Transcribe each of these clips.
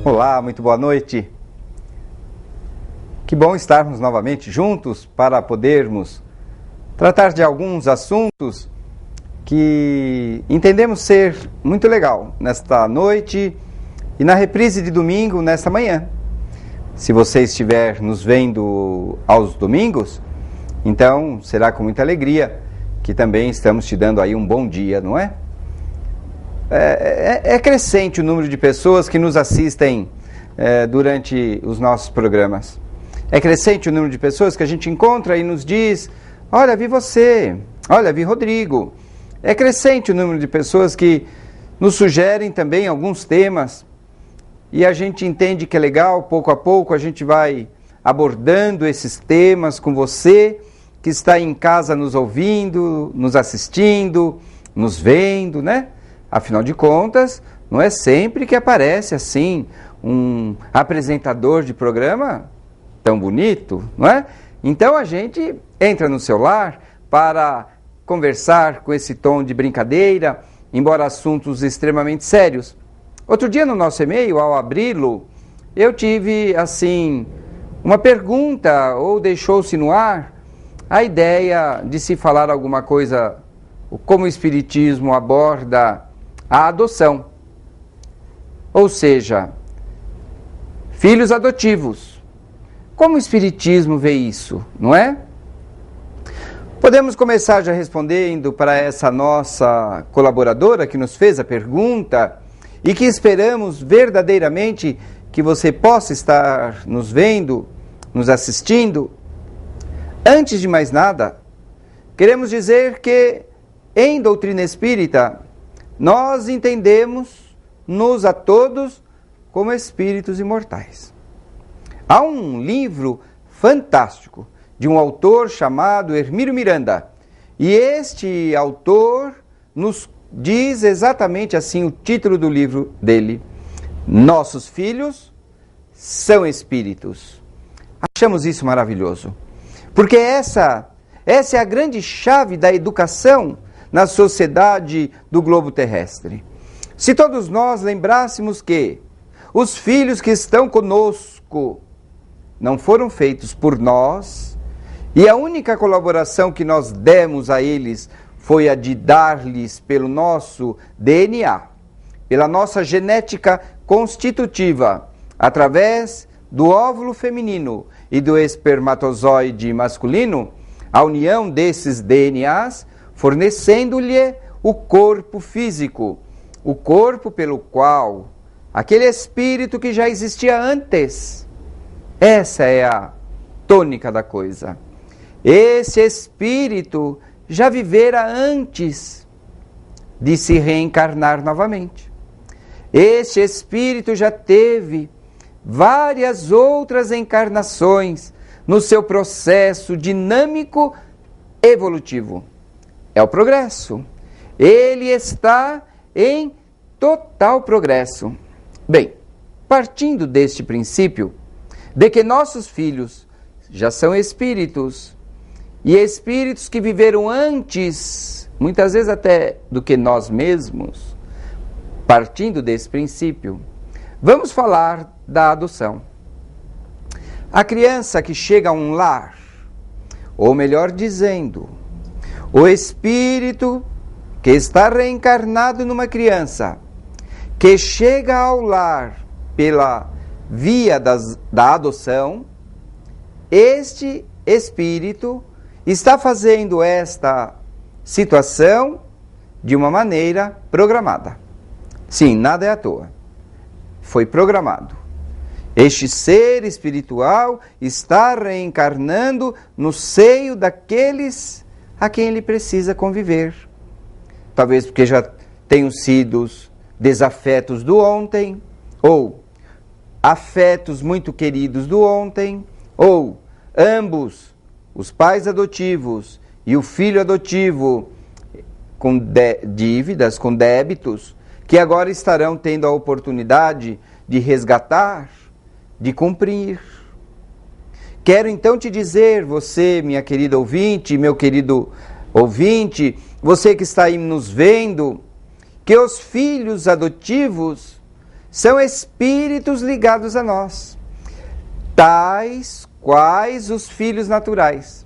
Olá, muito boa noite. Que bom estarmos novamente juntos para podermos tratar de alguns assuntos que entendemos ser muito legal nesta noite e na reprise de domingo, nesta manhã. Se você estiver nos vendo aos domingos, então será com muita alegria que também estamos te dando aí um bom dia, não é? É crescente o número de pessoas que nos assistem durante os nossos programas. É crescente o número de pessoas que a gente encontra e nos diz: olha, vi você, olha, vi Rodrigo. É crescente o número de pessoas que nos sugerem também alguns temas e a gente entende que é legal, pouco a pouco a gente vai abordando esses temas com você que está em casa nos ouvindo, nos assistindo, nos vendo, né? Afinal de contas, não é sempre que aparece assim um apresentador de programa tão bonito, não é? Então a gente entra no celular para conversar com esse tom de brincadeira, embora assuntos extremamente sérios. Outro dia no nosso e-mail, ao abri-lo, eu tive assim uma pergunta, ou deixou-se no ar a ideia de se falar alguma coisa, como o Espiritismo aborda a adoção, ou seja, filhos adotivos. Como o Espiritismo vê isso, não é? Podemos começar já respondendo para essa nossa colaboradora que nos fez a pergunta e que esperamos verdadeiramente que você possa estar nos vendo, nos assistindo. Antes de mais nada, queremos dizer que em doutrina espírita nós entendemos-nos a todos como espíritos imortais. Há um livro fantástico de um autor chamado Hermílio Miranda, e este autor nos diz exatamente assim o título do livro dele: Nossos filhos são espíritos. Achamos isso maravilhoso, porque essa é a grande chave da educação na sociedade do globo terrestre. Se todos nós lembrássemos que os filhos que estão conosco não foram feitos por nós, e a única colaboração que nós demos a eles foi a de dar-lhes pelo nosso DNA, pela nossa genética constitutiva, através do óvulo feminino e do espermatozoide masculino, a união desses DNAs, fornecendo-lhe o corpo físico, o corpo pelo qual aquele espírito que já existia antes. Essa é a tônica da coisa. Esse espírito já vivera antes de se reencarnar novamente. Esse espírito já teve várias outras encarnações no seu processo dinâmico evolutivo. É o progresso. Ele está em total progresso. Bem, partindo deste princípio de que nossos filhos já são espíritos, e espíritos que viveram antes, muitas vezes até do que nós mesmos, partindo desse princípio, vamos falar da adoção. A criança que chega a um lar, ou melhor dizendo, o espírito que está reencarnado numa criança, que chega ao lar pela via da adoção, este espírito está fazendo esta situação de uma maneira programada. Sim, nada é à toa. Foi programado. Este ser espiritual está reencarnando no seio daqueles a quem ele precisa conviver. Talvez porque já tenham sido desafetos do ontem, ou afetos muito queridos do ontem, ou ambos, os pais adotivos e o filho adotivo, com dívidas, com débitos, que agora estarão tendo a oportunidade de resgatar, de cumprir. Quero então te dizer, você, minha querida ouvinte, meu querido ouvinte, você que está aí nos vendo, que os filhos adotivos são espíritos ligados a nós, tais quais os filhos naturais.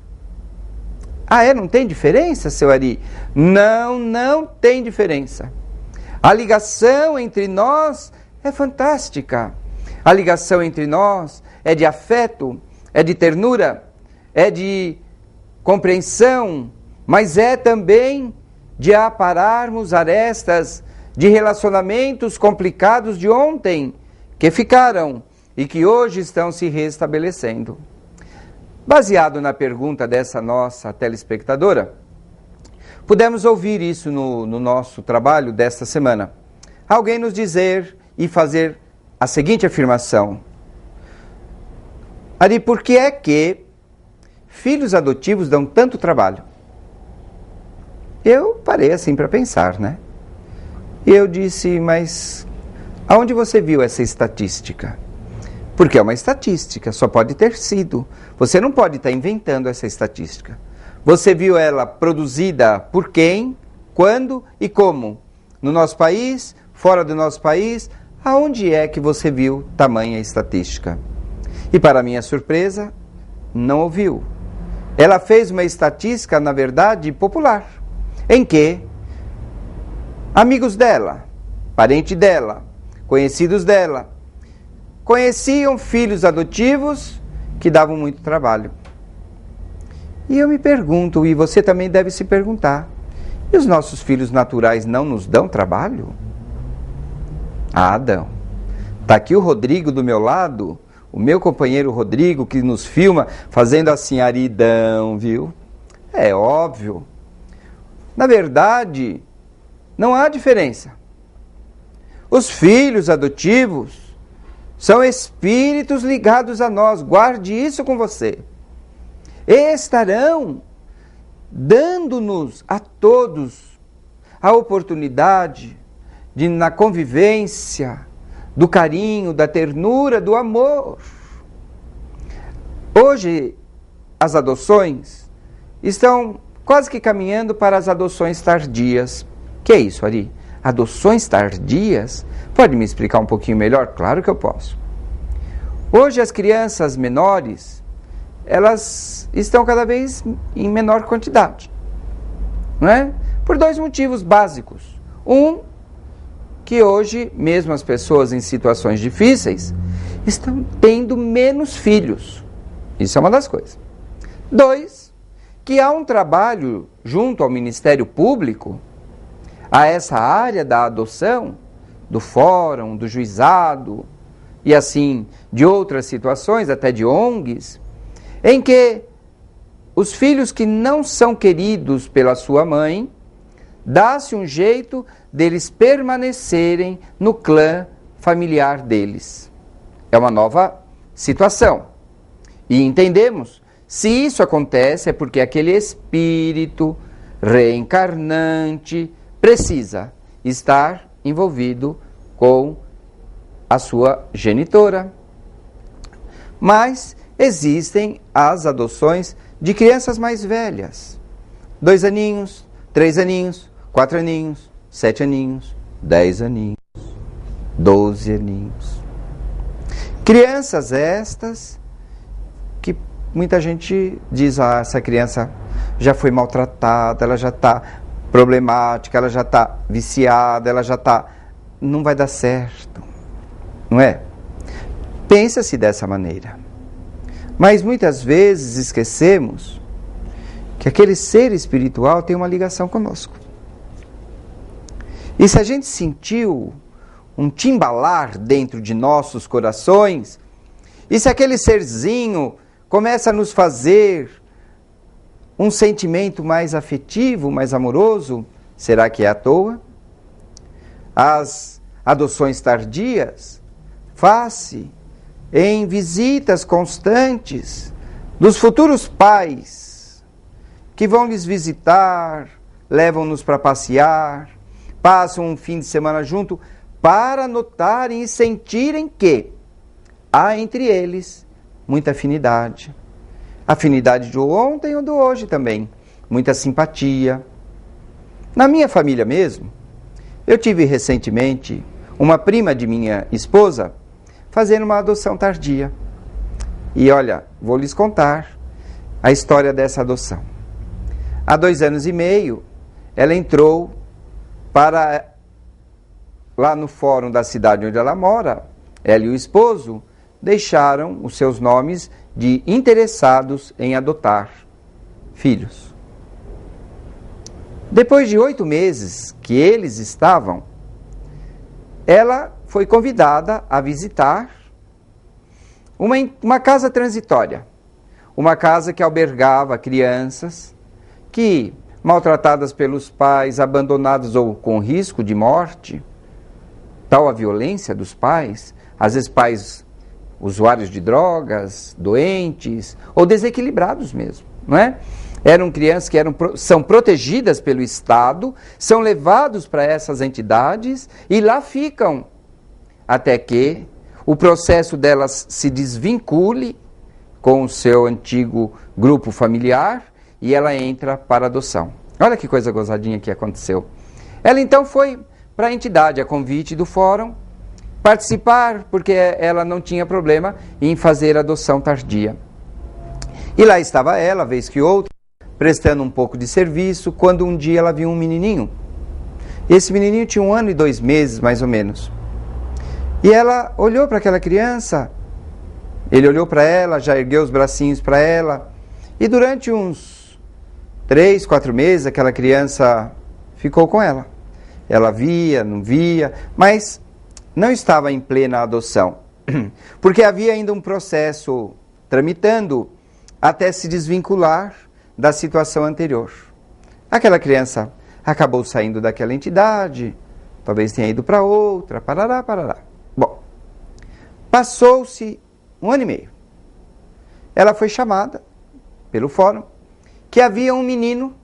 Ah, não tem diferença, seu Ari? Não tem diferença. A ligação entre nós é fantástica. A ligação entre nós é de afeto, é de ternura, é de compreensão, mas é também de apararmos arestas de relacionamentos complicados de ontem, que ficaram e que hoje estão se restabelecendo. Baseado na pergunta dessa nossa telespectadora, pudemos ouvir isso no nosso trabalho desta semana. Alguém nos dizer e fazer a seguinte afirmação: Ari, por que é que filhos adotivos dão tanto trabalho? Eu parei assim para pensar, né? E eu disse, mas aonde você viu essa estatística? Porque é uma estatística, só pode ter sido. Você não pode estar inventando essa estatística. Você viu ela produzida por quem, quando e como? No nosso país, fora do nosso país? Aonde é que você viu tamanha estatística? E para minha surpresa, não ouviu. Ela fez uma estatística, na verdade, popular, em que amigos dela, parente dela, conhecidos dela, conheciam filhos adotivos que davam muito trabalho. E eu me pergunto, e você também deve se perguntar, e os nossos filhos naturais não nos dão trabalho? Ah, dão. Está aqui o Rodrigo do meu lado, o meu companheiro Rodrigo, que nos filma, fazendo assim, aridão, viu? É óbvio. Na verdade, não há diferença. Os filhos adotivos são espíritos ligados a nós. Guarde isso com você. Estarão dando-nos a todos a oportunidade de, na convivência, do carinho, da ternura, do amor. Hoje, as adoções estão quase que caminhando para as adoções tardias. Que é isso, Ari? Adoções tardias? Pode me explicar um pouquinho melhor? Claro que eu posso. Hoje as crianças menores, elas estão cada vez em menor quantidade, não é? Por dois motivos básicos. Um, que hoje, mesmo as pessoas em situações difíceis, estão tendo menos filhos. Isso é uma das coisas. Dois, que há um trabalho junto ao Ministério Público, a essa área da adoção, do fórum, do juizado, e assim, de outras situações, até de ONGs, em que os filhos que não são queridos pela sua mãe, dá-se um jeito deles permanecerem no clã familiar deles. É uma nova situação. E entendemos, se isso acontece é porque aquele espírito reencarnante precisa estar envolvido com a sua genitora. Mas existem as adoções de crianças mais velhas. 2 aninhos, 3 aninhos, 4 aninhos, 7 aninhos, 10 aninhos, 12 aninhos. Crianças estas que muita gente diz, essa criança já foi maltratada, ela já está problemática, ela já está viciada, ela já está... Não vai dar certo, não é? Pensa-se dessa maneira. Mas muitas vezes esquecemos que aquele ser espiritual tem uma ligação conosco. E se a gente sentiu um timbalar dentro de nossos corações, e se aquele serzinho começa a nos fazer um sentimento mais afetivo, mais amoroso, será que é à toa? As adoções tardias, face em visitas constantes dos futuros pais, que vão lhes visitar, levam-nos para passear, passam um fim de semana junto, para notarem e sentirem que há entre eles muita afinidade. Afinidade do ontem ou do hoje também. Muita simpatia. Na minha família mesmo, eu tive recentemente uma prima de minha esposa fazendo uma adoção tardia. E olha, vou lhes contar a história dessa adoção. Há 2 anos e meio, ela entrou para lá no fórum da cidade onde ela mora. Ela e o esposo deixaram os seus nomes de interessados em adotar filhos. Depois de 8 meses que eles estavam, ela foi convidada a visitar uma casa transitória, uma casa que albergava crianças que, maltratadas pelos pais, abandonadas ou com risco de morte, tal a violência dos pais, às vezes pais usuários de drogas, doentes ou desequilibrados mesmo, não é? Eram crianças que são protegidas pelo Estado, são levados para essas entidades e lá ficam até que o processo delas se desvincule com o seu antigo grupo familiar e ela entra para adoção. Olha que coisa gozadinha que aconteceu. Ela então foi para a entidade, a convite do fórum, participar, porque ela não tinha problema em fazer adoção tardia. E lá estava ela, vez que outra, prestando um pouco de serviço, quando um dia ela viu um menininho. Esse menininho tinha 1 ano e 2 meses, mais ou menos. E ela olhou para aquela criança, ele olhou para ela, já ergueu os bracinhos para ela, e durante uns 3, 4 meses, aquela criança ficou com ela. Ela via, não via, mas não estava em plena adoção, porque havia ainda um processo tramitando até se desvincular da situação anterior. Aquela criança acabou saindo daquela entidade, talvez tenha ido para outra, parará, parará. Bom, passou-se 1 ano e meio. Ela foi chamada pelo fórum que havia um menino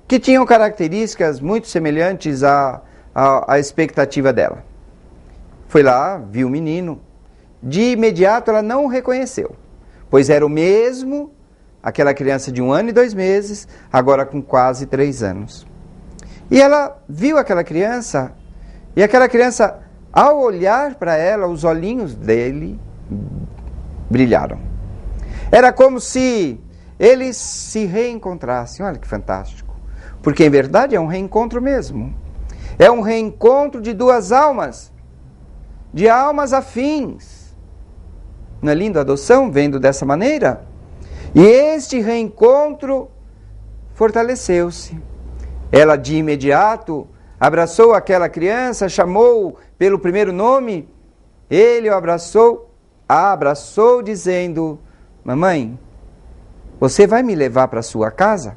que tinha características muito semelhantes à expectativa dela. Foi lá, viu o menino. De imediato ela não o reconheceu, pois era o mesmo, aquela criança de 1 ano e 2 meses, agora com quase 3 anos. E ela viu aquela criança, e aquela criança, ao olhar para ela, os olhinhos dele brilharam. Era como se eles se reencontrassem. Olha que fantástico. Porque em verdade é um reencontro mesmo. É um reencontro de 2 almas, de almas afins. Não é lindo a adoção, vendo dessa maneira? E este reencontro fortaleceu-se. Ela de imediato abraçou aquela criança, chamou pelo primeiro nome, ele o abraçou dizendo: mamãe, você vai me levar para sua casa?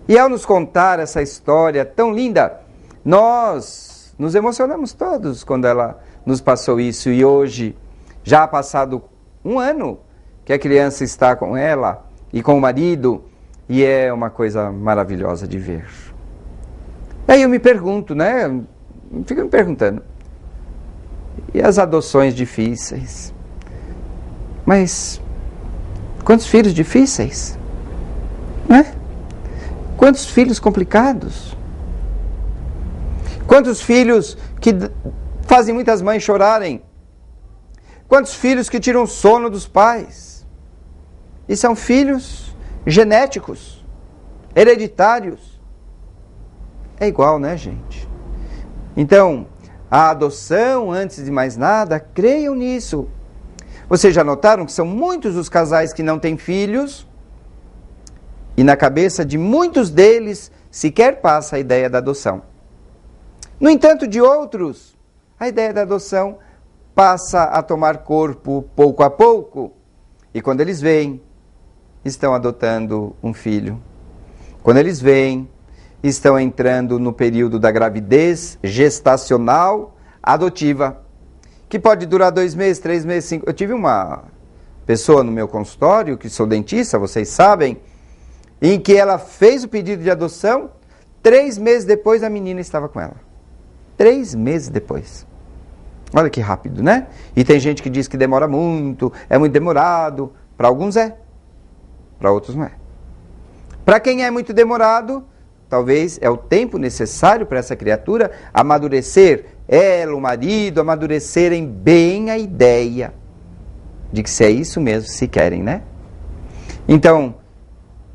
E ao nos contar essa história tão linda, nós nos emocionamos todos quando ela nos passou isso. E hoje, já ha passado 1 ano que a criança está com ela e com o marido, e é uma coisa maravilhosa de ver. Aí eu me pergunto, né? Fico me perguntando, e as adoções difíceis? Mas quantos filhos difíceis? Né? Quantos filhos complicados? Quantos filhos que fazem muitas mães chorarem? Quantos filhos que tiram o sono dos pais? E são filhos genéticos, hereditários. É igual, né, gente? Então, a adoção, antes de mais nada, creiam nisso. Vocês já notaram que são muitos os casais que não têm filhos? E na cabeça de muitos deles sequer passa a ideia da adoção. No entanto, de outros, a ideia da adoção passa a tomar corpo pouco a pouco. E quando eles veem, estão adotando um filho. Quando eles veem, estão entrando no período da gravidez gestacional adotiva, que pode durar 2 meses, 3 meses, 5. Eu tive uma pessoa no meu consultório, que sou dentista, vocês sabem, em que ela fez o pedido de adoção, 3 meses depois a menina estava com ela. 3 meses depois. Olha que rápido, né? E tem gente que diz que demora muito, é muito demorado. Para alguns é, para outros não é. Para quem é muito demorado, talvez é o tempo necessário para essa criatura amadurecer ela, o marido, amadurecerem bem a ideia de que se é isso mesmo se querem, né? Então,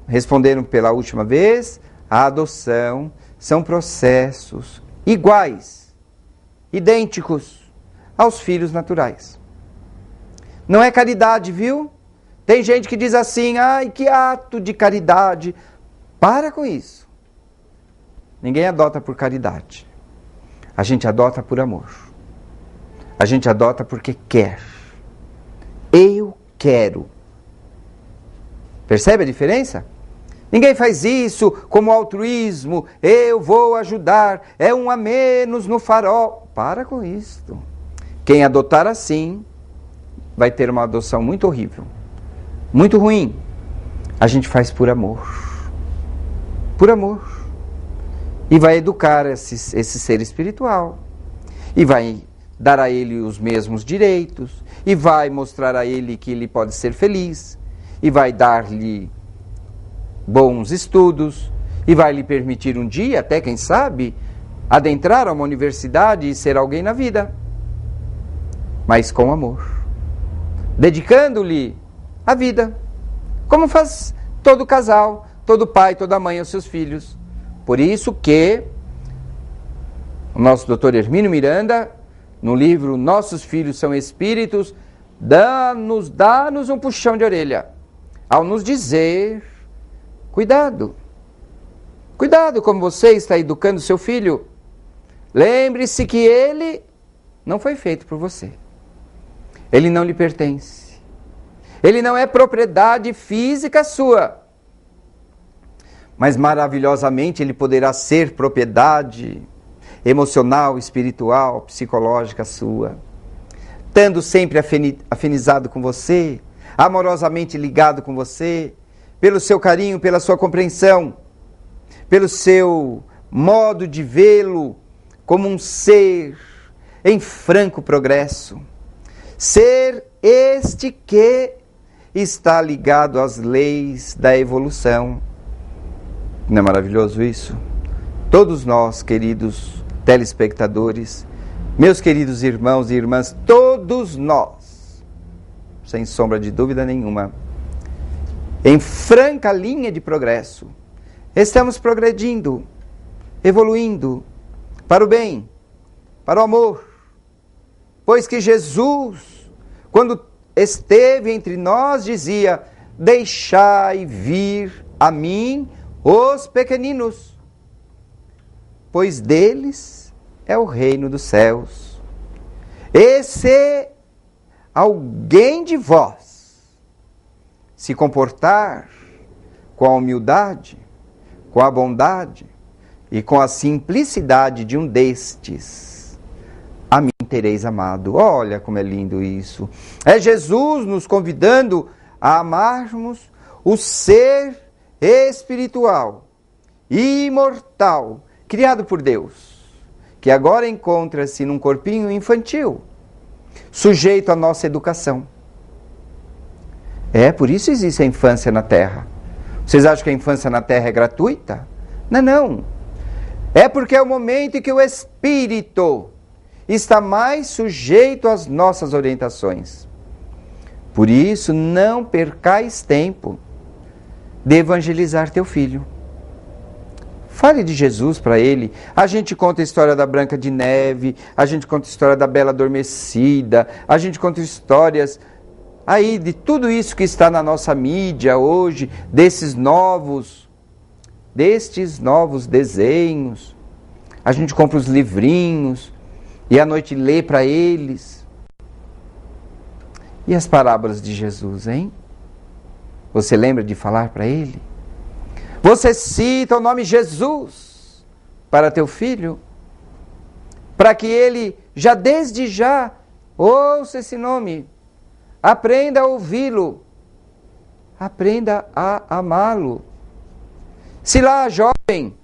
respondendo pela última vez, a adoção são processos iguais, idênticos aos filhos naturais. Não é caridade, viu? Tem gente que diz assim, ai, que ato de caridade. Para com isso. Ninguém adota por caridade. A gente adota por amor. A gente adota porque quer. Eu quero. Percebe a diferença? Ninguém faz isso como altruísmo. Eu vou ajudar. É um a menos no farol. Para com isso. Quem adotar assim vai ter uma adoção muito horrível. Muito ruim. A gente faz por amor. Por amor. E vai educar esse ser espiritual. E vai dar a ele os mesmos direitos. E vai mostrar a ele que ele pode ser feliz. E vai dar-lhe bons estudos. E vai lhe permitir um dia, até quem sabe, adentrar a uma universidade e ser alguém na vida. Mas com amor. Dedicando-lhe a vida. Como faz todo casal, todo pai, toda mãe aos seus filhos. Por isso que o nosso doutor Hermínio Miranda, no livro Nossos Filhos São Espíritos, dá-nos um puxão de orelha, ao nos dizer, cuidado como você está educando seu filho. Lembre-se que ele não foi feito por você. Ele não lhe pertence. Ele não é propriedade física sua. Mas maravilhosamente ele poderá ser propriedade emocional, espiritual, psicológica sua. Estando sempre afinizado com você, amorosamente ligado com você, pelo seu carinho, pela sua compreensão, pelo seu modo de vê-lo como um ser em franco progresso. Ser este que está ligado às leis da evolução. Não é maravilhoso isso? Todos nós, queridos telespectadores, meus queridos irmãos e irmãs, todos nós, sem sombra de dúvida nenhuma, em franca linha de progresso, estamos progredindo, evoluindo para o bem, para o amor, pois que Jesus, quando esteve entre nós, dizia: deixai vir a mim os pequeninos, pois deles é o reino dos céus. E se alguém de vós se comportar com a humildade, com a bondade e com a simplicidade de um destes, a mim tereis amado. Olha como é lindo isso. É Jesus nos convidando a amarmos o ser espiritual, imortal, criado por Deus, que agora encontra-se num corpinho infantil, sujeito à nossa educação. Por isso existe a infância na Terra. Vocês acham que a infância na Terra é gratuita? Não. É porque é o momento em que o espírito está mais sujeito às nossas orientações. Por isso, não percais tempo de evangelizar teu filho. Fale de Jesus para ele. A gente conta a história da Branca de Neve, a gente conta a história da Bela Adormecida, a gente conta histórias aí de tudo isso que está na nossa mídia hoje, destes novos desenhos. A gente compra os livrinhos e à noite lê para eles. E as parábolas de Jesus, hein? Você lembra de falar para ele? Você cita o nome Jesus para teu filho, para que ele desde já ouça esse nome, aprenda a ouvi-lo, aprenda a amá-lo. Se lá jovem,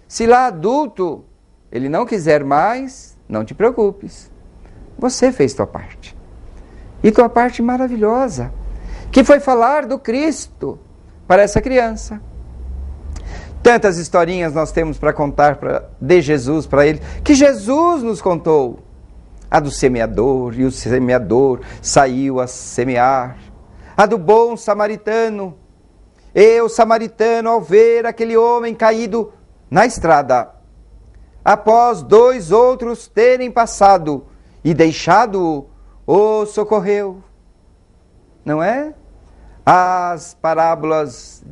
se lá adulto, ele não quiser mais, não te preocupes. Você fez tua parte. E tua parte maravilhosa, que foi falar do Cristo para essa criança. Tantas historinhas nós temos para contar de Jesus para ele, que Jesus nos contou. A do semeador, e o semeador saiu a semear. A do bom samaritano. E o samaritano, ao ver aquele homem caído na estrada, após 2 outros terem passado e deixado-o, o socorreu. Não é? As parábolas